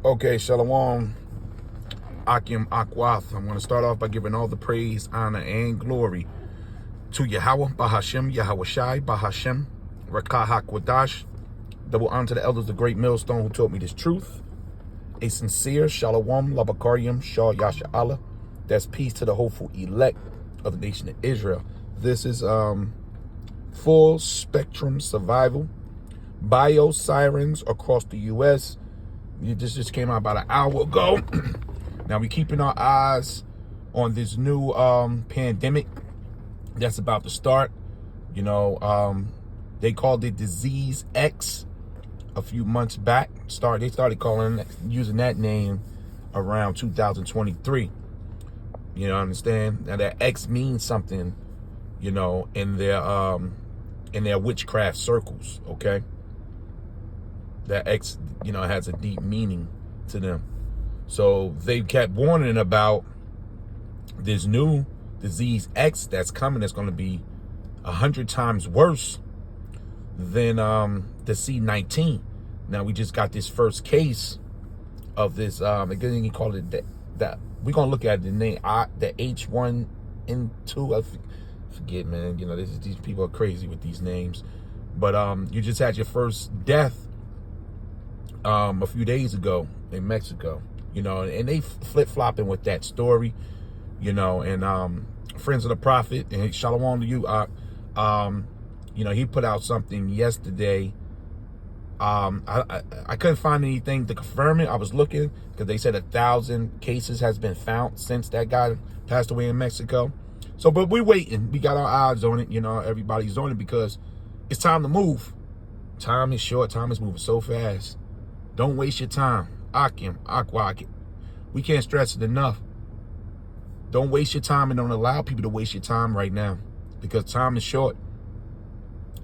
Okay, Shalom, Akim Akwath. I'm going to start off by giving all the praise, honor, and glory to Yahweh, Bahashem, Yahweh Shai, Bahashem, Rakah HaKwadash. Double honor to the elders, the great millstone who taught me this truth. A sincere Shalom, Labakaryim, Shah Yasha Allah. That's peace to the hopeful elect of the nation of Israel. This is full spectrum survival. Bio sirens across the U.S. This just came out about an hour ago. Now we're keeping our eyes on this new pandemic that's about to start. You know, they called it Disease X a few months back. They started using that name around 2023. You know, understand? Now that X means something, you know, in their witchcraft circles, okay? That X, you know, has a deep meaning to them. So they kept warning about this new disease X that's coming. That's going to be 100 times worse than the C-19. Now we just got this first case of this. Again, you call it that. We're gonna look at the name, the H1N2. I forget, man. You know, these people are crazy with these names. But you just had your first death a few days ago in Mexico, you know, and they flip-flopping with that story, you know, and friends of the prophet, and shalom to you, you know, he put out something yesterday. I couldn't find anything to confirm it. I was looking because they said 1,000 cases has been found since that guy passed away in Mexico. So, but we're waiting. We got our eyes on it, you know, everybody's on it because it's time to move. Time is short. Time is moving so fast. Don't waste your time. Akim, Akwa. We can't stress it enough. Don't waste your time and don't allow people to waste your time right now because time is short.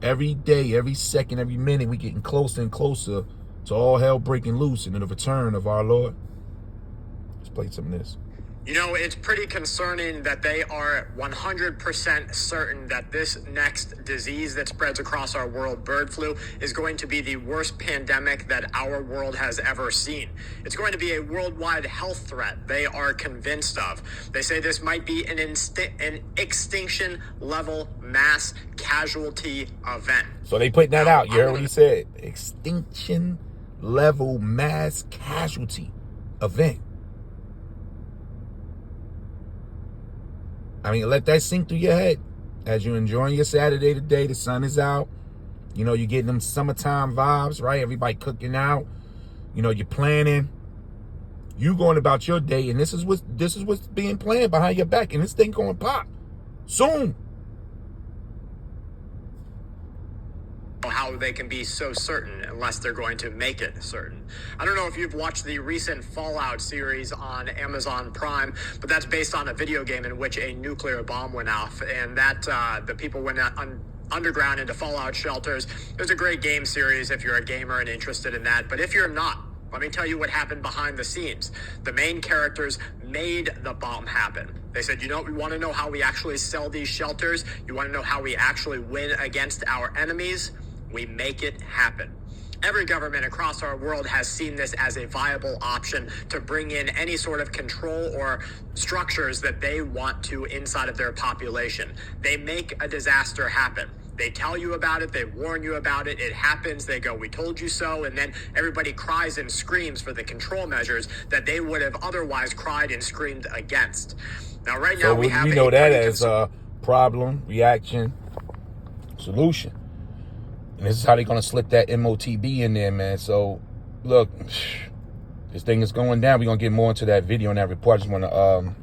Every day, every second, every minute, we're getting closer and closer to all hell breaking loose and the return of our Lord. Let's play some of this. You know, it's pretty concerning that they are 100% certain that this next disease that spreads across our world, bird flu, is going to be the worst pandemic that our world has ever seen. It's going to be a worldwide health threat they are convinced of. They say this might be an extinction-level mass casualty event. So they putting that out. You heard what he said. Extinction-level mass casualty event. I mean, let that sink through your head as you're enjoying your Saturday today. The sun is out. You know, you're getting them summertime vibes, right? Everybody cooking out. You know, you're planning. You going about your day, and this is what's being planned behind your back, and this thing going pop soon. How they can be so certain unless they're going to make it certain. I don't know if you've watched the recent Fallout series on Amazon Prime, but that's based on a video game in which a nuclear bomb went off, and that the people went underground into Fallout shelters. It was a great game series if you're a gamer and interested in that, but if you're not, let me tell you what happened behind the scenes. The main characters made the bomb happen. They said, you know, we want to know how we actually sell these shelters. You want to know how we actually win against our enemies? We make it happen. Every government across our world has seen this as a viable option to bring in any sort of control or structures that they want to inside of their population. They make a disaster happen. They tell you about it, they warn you about it, it happens, they go, we told you so, and then everybody cries and screams for the control measures that they would have otherwise cried and screamed against. Now, right now, we know that as a problem, reaction, solution. And this is how they're going to slip that MOTB in there, man. So, look, this thing is going down. We're going to get more into that video and that report. I just want to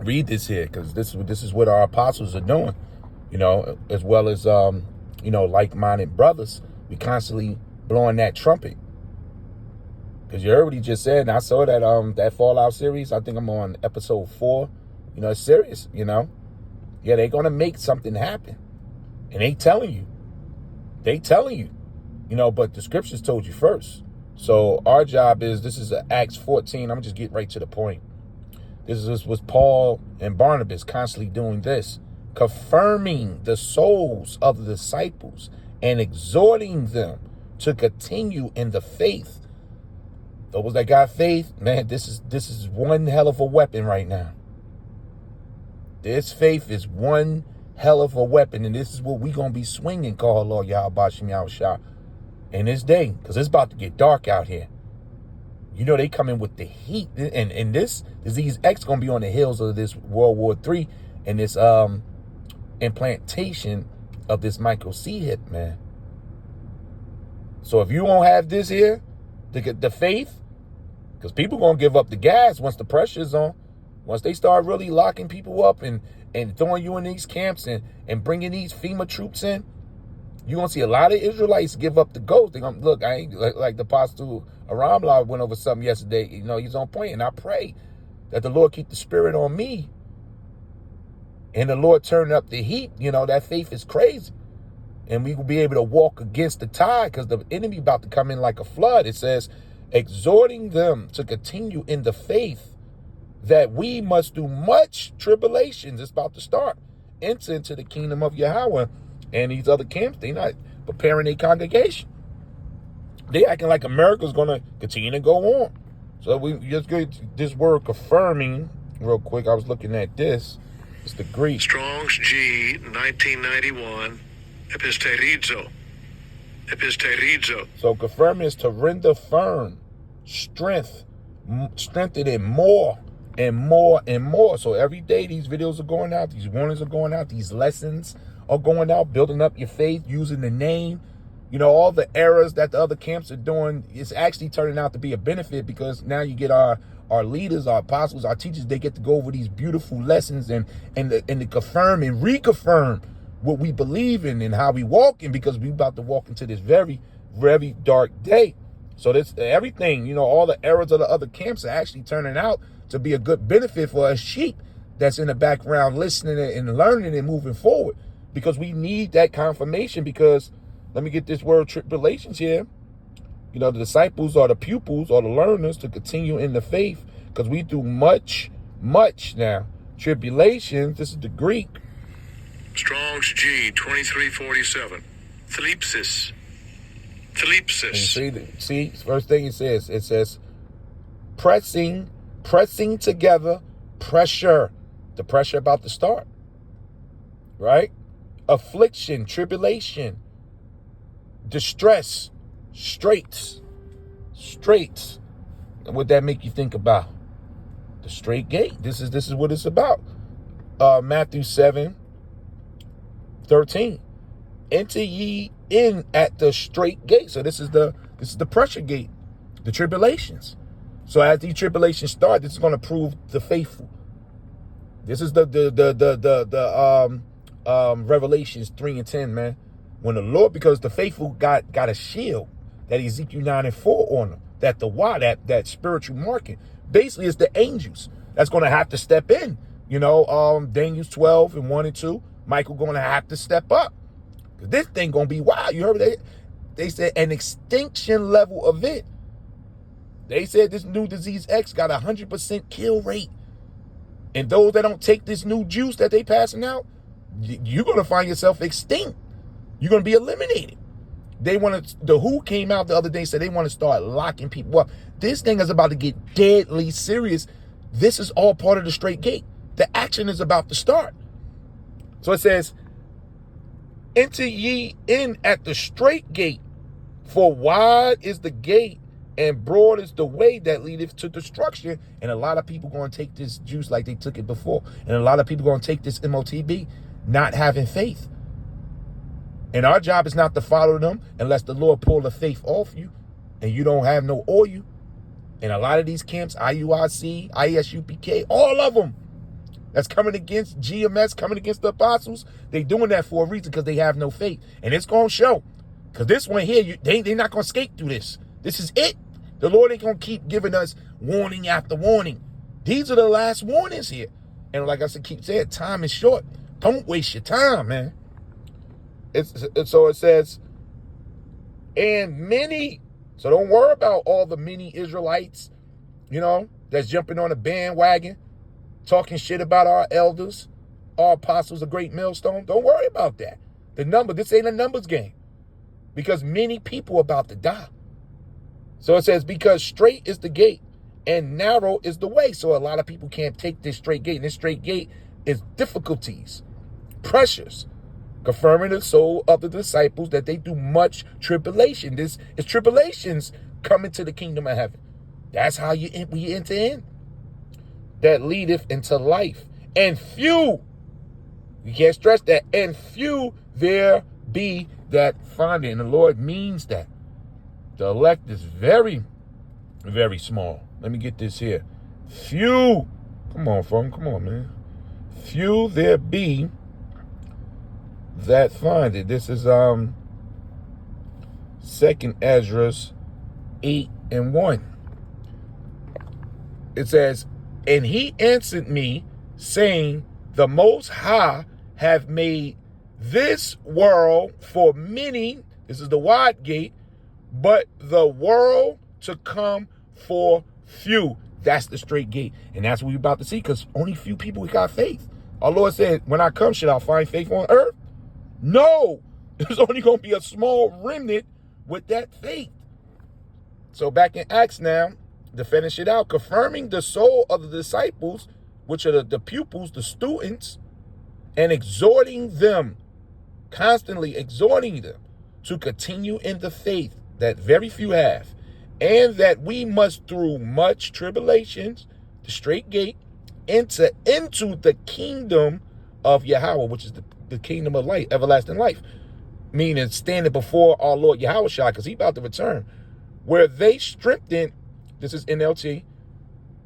read this here because this is what our apostles are doing, you know, as well as, you know, like-minded brothers. We constantly blowing that trumpet. Because you heard what he just said. And I saw that Fallout series. I think I'm on episode 4. You know, it's serious, you know. Yeah, they're going to make something happen. And they telling you. They telling you, you know, but the scriptures told you first. So our job is, this is Acts 14. I'm going to just get right to the point. This was Paul and Barnabas constantly doing this, confirming the souls of the disciples and exhorting them to continue in the faith Those that got faith, man, this is one hell of a weapon right now. This faith is one hell of a weapon, and this is what we going to be swinging, call Lord Yahweh Shem Yahushua, in this day, because it's about to get dark out here. You know, they coming with the heat, and this disease X going to be on the heels of this World War III and this implantation of this micro C hip, man. So if you won't have this here, the faith, because people going to give up the gas once the pressure's on. Once they start really locking people up and throwing you in these camps and bringing these FEMA troops in, you're going to see a lot of Israelites give up the ghost. They're going to, look, I ain't like the Apostle Aramla went over something yesterday. You know, he's on point. And I pray that the Lord keep the spirit on me. And the Lord turn up the heat. You know, that faith is crazy. And we will be able to walk against the tide because the enemy about to come in like a flood. It says, exhorting them to continue in the faith, that we must do much tribulations. It's about to start. Enter into the kingdom of Yahweh. And these other camps, they not preparing their congregation. They acting like America's going to continue to go on. So we just get this word confirming real quick. I was looking at this. It's the Greek. Strong's G, 1991, episterizo. Episterizo. So confirming is to render firm, strengthen it more and more and more. So every day these videos are going out, these warnings are going out, these lessons are going out, building up your faith, using the name. You know, all the errors that the other camps are doing, it's actually turning out to be a benefit, because now you get our leaders, our apostles, our teachers, they get to go over these beautiful lessons and to confirm and reconfirm what we believe in and how we walk in, because we're about to walk into this very, very dark day. So this everything, you know, all the errors of the other camps are actually turning out to be a good benefit for us sheep that's in the background listening and learning and moving forward, because we need that confirmation. Because let me get this word tribulations here. You know, the disciples or the pupils or the learners to continue in the faith, because we do much now. Tribulations, this is the Greek. Strong's G, 2347. Thlipsis. See, first thing it says pressing together, pressure. The pressure about to start, right? Affliction, tribulation, distress, straits. And what that make you think about? The straight gate. This is what it's about. Matthew 7:13. Enter ye in at the straight gate. So this is the pressure gate, the tribulations. So as these tribulations start, this is going to prove the faithful. This is the Revelations 3:10, man. When the Lord, because the faithful got a shield, that Ezekiel 9:4 on them, that the that spiritual marking, basically it's the angels that's going to have to step in. You know, Daniel 12:1 and 2, Michael going to have to step up. This thing going to be wild. You heard that? They said an extinction level event. They said this new disease X got 100% kill rate. And those that don't take this new juice that they passing out, you're going to find yourself extinct. You're going to be eliminated. The WHO came out the other day, said they want to start locking people up. This thing is about to get deadly serious. This is all part of the straight gate. The action is about to start. So it says, enter ye in at the straight gate, for wide is the gate and broad is the way that leadeth to destruction. And a lot of people going to take this juice like they took it before. And a lot of people going to take this MOTB not having faith. And our job is not to follow them unless the Lord pull the faith off you and you don't have no oil. And a lot of these camps, IUIC, ISUPK, all of them that's coming against GMS, coming against the apostles, they doing that for a reason, because they have no faith. And it's going to show. Because this one here, they're not going to escape through this. This is it. The Lord ain't going to keep giving us warning after warning. These are the last warnings here. And like I said, keep saying, time is short. Don't waste your time, man. So it says, and many, so don't worry about all the many Israelites, you know, that's jumping on a bandwagon, talking shit about our elders, our apostles, a great millstone. Don't worry about that. This ain't a numbers game, because many people are about to die. So it says, because straight is the gate and narrow is the way. So a lot of people can't take this straight gate. And this straight gate is difficulties, pressures, confirming the soul of the disciples that they do much tribulation. This is tribulations coming to the kingdom of heaven. That's how we enter in. That leadeth into life. And few, you can't stress that, and few there be that find it. And the Lord means that. The elect is very, very small. Let me get this here. Few, come on, phone, come on, man. Few there be that find it. This is 2nd Esdras 8:1. It says, and he answered me, saying, the Most High have made this world for many, this is the wide gate, but the world to come for few. That's the straight gate. And that's what we're about to see, because only few people got faith. Our Lord said, when I come, should I find faith on earth? No. There's only going to be a small remnant with that faith. So back in Acts now, to finish it out, confirming the soul of the disciples, which are the pupils, the students, and exhorting them, constantly exhorting them to continue in the faith that very few have, and that we must through much tribulations, the straight gate, enter into the kingdom of Yahweh, which is the kingdom of life, everlasting life, meaning standing before our Lord Yahweh Shai, because he's about to return, where they strengthen, this is NLT,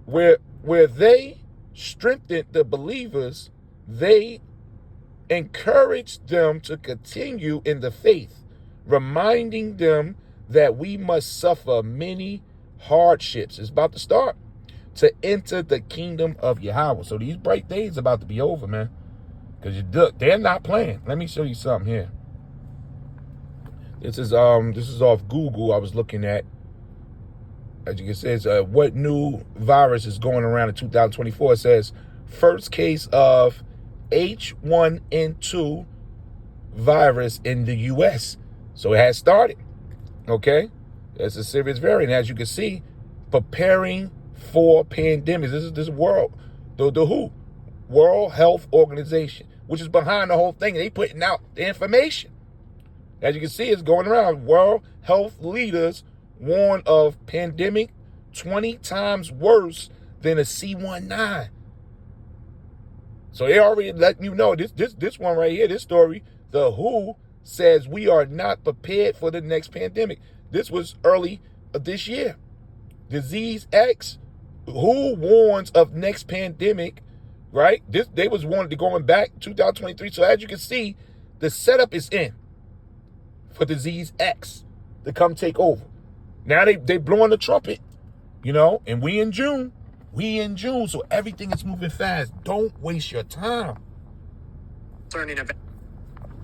where they strengthened the believers, they encouraged them to continue in the faith, reminding them that we must suffer many hardships. It's about to start to enter the kingdom of Yahweh. So these bright days are about to be over, man. Because they're not playing. Let me show you something here. This is off Google. I was looking at. As you can see, it's what new virus is going around in 2024. It says first case of H1N2 virus in the U.S. So it has started. Okay, it's a serious variant. As you can see, preparing for pandemics. This is world, the WHO, World Health Organization, which is behind the whole thing. They putting out the information. As you can see, it's going around. World health leaders warn of pandemic 20 times worse than a C19. So they already letting you know this one right here, this story, the WHO says we are not prepared for the next pandemic. This was early this year. Disease X, WHO warns of next pandemic, right? They was warned to going back 2023. So as you can see, the setup is in for Disease X to come take over. Now they blowing the trumpet, and we in June. So everything is moving fast. Don't waste your time.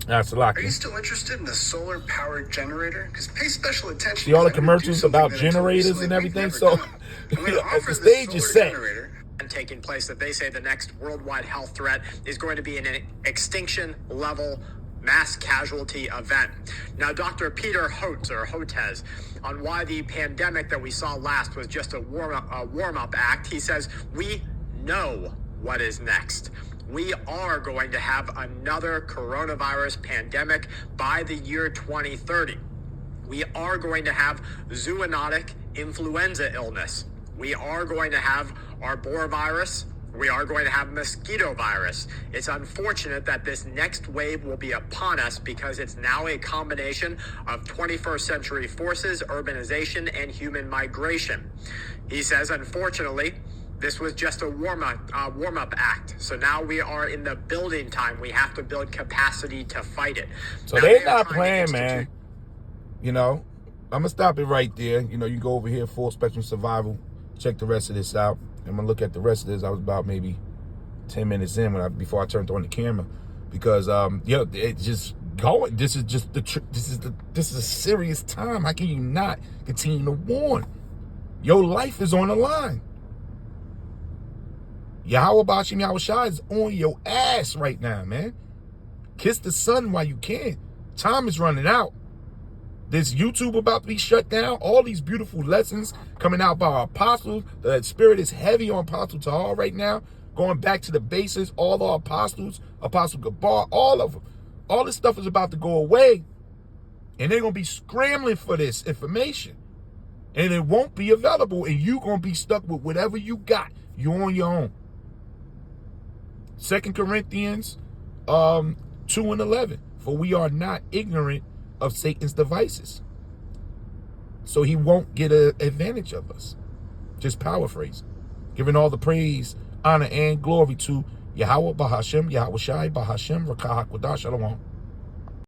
That's a lot. Are you still interested in the solar-powered generator? Because pay special attention. See all the commercials about generators and everything. So the stage is set. Taking place that they say the next worldwide health threat is going to be an extinction level mass casualty event. Now, Dr. Peter Hotez, on why the pandemic that we saw last was just a warm-up act, he says, we know what is next. We are going to have another coronavirus pandemic by the year 2030. We are going to have zoonotic influenza illness. We are going to have arbovirus. We are going to have mosquito virus. It's unfortunate that this next wave will be upon us because it's now a combination of 21st century forces, urbanization, and human migration. He says, unfortunately, this was just a warm-up act. So now we are in the building time. We have to build capacity to fight it. So they're not playing, man. I'm going to stop it right there. You go over here, Full Spectrum Survival. Check the rest of this out. I'm gonna look at the rest of this. I was about maybe 10 minutes in before I turned on the camera, because it's just going. This is just this is a serious time. How can you not continue to warn? Your life is on the line. Yahweh Bashim Yahweh Shai is on your ass right now, man. Kiss the sun while you can. Time is running out. This YouTube about to be shut down. All these beautiful lessons coming out by our apostles. The spirit is heavy on Apostle Tahar right now. Going back to the basis, all our apostles, Apostle Gabar, all of them. All this stuff is about to go away. And they're going to be scrambling for this information. And it won't be available. And you're going to be stuck with whatever you got. You're on your own. 2 Corinthians 2:11. For we are not ignorant of Satan's devices. So he won't get an advantage of us. Just paraphrase. Giving all the praise, honor, and glory to Yahweh Bahashem, Yahweh Shai Bahashem, Rakah Hakodah, Shalom.